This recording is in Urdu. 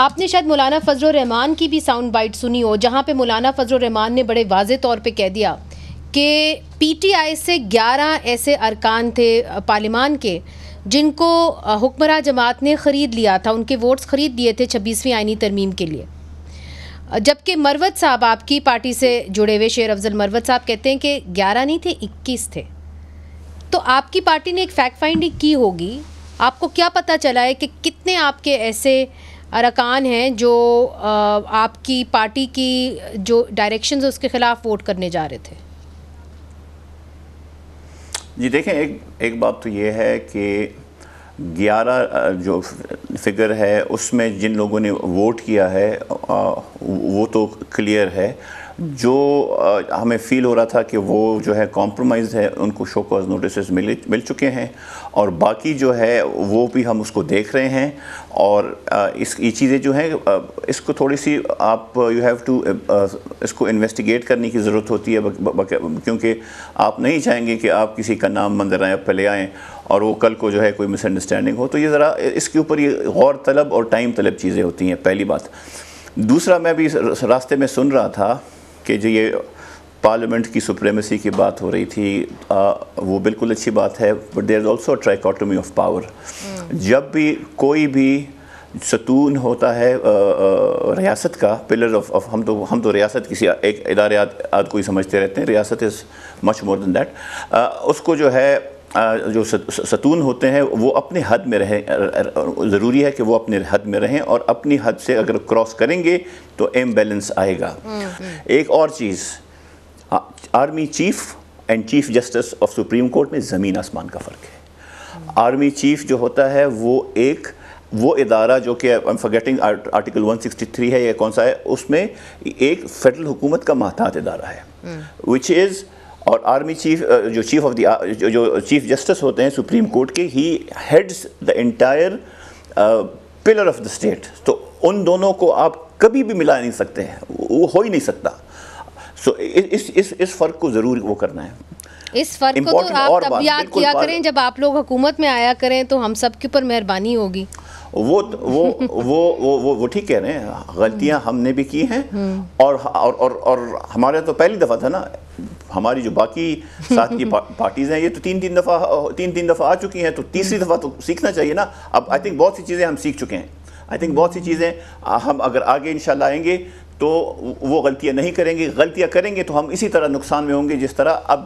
آپ نے شاید مولانا فضل الرحمان کی بھی ساؤنڈ بائٹ سنی ہو، جہاں پہ مولانا فضل الرحمان نے بڑے واضح طور پہ کہہ دیا کہ پی ٹی آئی سے 11 ایسے ارکان تھے پارلیمان کے جن کو حکمراں جماعت نے خرید لیا تھا، ان کے ووٹس خرید لیے تھے 26ویں آئینی ترمیم کے لیے، جبکہ مروت صاحب آپ کی پارٹی سے جڑے ہوئے شیر افضل مروت صاحب کہتے ہیں کہ 11 نہیں تھے 21 تھے۔ تو آپ کی پارٹی نے ایک فیکٹ فائنڈنگ کی ہوگی، آپ کو کیا پتہ چلا ہے کہ کتنے آپ کے ایسے ارکان ہیں جو آپ کی پارٹی کی جو ڈائریکشنز اس کے خلاف ووٹ کرنے جا رہے تھے؟ جی دیکھیں، ایک بات تو یہ ہے کہ 11 جو فگر ہے اس میں جن لوگوں نے ووٹ کیا ہے وہ تو کلیئر ہے، جو ہمیں فیل ہو رہا تھا کہ وہ جو ہے کمپرومائز ہے، ان کو شو کاز نوٹسز مل چکے ہیں، اور باقی جو ہے وہ بھی ہم اس کو دیکھ رہے ہیں، اور یہ چیزیں جو ہیں اس کو تھوڑی سی آپ یو ہیو ٹو اس کو انویسٹیگیٹ کرنے کی ضرورت ہوتی ہے، کیونکہ آپ نہیں چاہیں گے کہ آپ کسی کا نام منظر آئیں پہ لے آئیں اور وہ کل کو جو ہے کوئی مس انڈرسٹینڈنگ ہو، تو یہ ذرا اس کے اوپر یہ غور طلب اور ٹائم طلب چیزیں ہوتی ہیں، پہلی بات۔ دوسرا، میں بھی راستے میں سن رہا تھا کہ جو یہ پارلیمنٹ کی سپریمیسی کی بات ہو رہی تھی، وہ بالکل اچھی بات ہے، but there is also a trichotomy of power. جب بھی کوئی بھی ستون ہوتا ہے ریاست کا، پلر آف ہم تو ریاست کسی ایک ادارے آد کوئی سمجھتے رہتے ہیں، ریاست از مچ مور دین دیٹ، اس کو جو ہے جو ستون ہوتے ہیں وہ اپنے حد میں رہیں، ضروری ہے کہ وہ اپنے حد میں رہیں، اور اپنی حد سے اگر کراس کریں گے تو امبیلنس آئے گا۔ ایک اور چیز، army chief and chief justice of supreme court میں زمین آسمان کا فرق ہے۔ آرمی چیف جو ہوتا ہے وہ ادارہ جو کہ I'm forgetting آرٹیکل 163 ہے یا کون سا ہے، اس میں ایک فیڈرل حکومت کا محتاط ادارہ ہے، which is، اور آرمی چیف جو چیف جسٹس ہوتے ہیں سپریم کورٹ کے، ہی heads the entire pillar of the state, تو ان دونوں کو آپ کبھی بھی ملا نہیں سکتے ہیں، وہ ہو ہی نہیں سکتا۔ سو اس فرق کو ضرور وہ کرنا ہے۔ اس فرق کو تو آپ تب یاد کیا کریں جب آپ لوگ حکومت میں آیا کریں، تو ہم سب کے اوپر مہربانی ہوگی۔ وہ ٹھیک کہہ رہے ہیں، غلطیاں ہم نے بھی کی ہیں، اور ہمارے تو پہلی دفعہ تھا نا، ہماری جو باقی ساتھ کی پارٹیز ہیں یہ تو تین دفعہ آ چکی ہیں، تو تیسری دفعہ تو سیکھنا چاہیے نا۔ اب آئی تھنک بہت سی چیزیں ہم سیکھ چکے ہیں، آئی تھنک بہت سی چیزیں ہم اگر آگے انشاءاللہ آئیں گے تو وہ غلطیاں نہیں کریں گے، غلطیاں کریں گے تو ہم اسی طرح نقصان میں ہوں گے جس طرح اب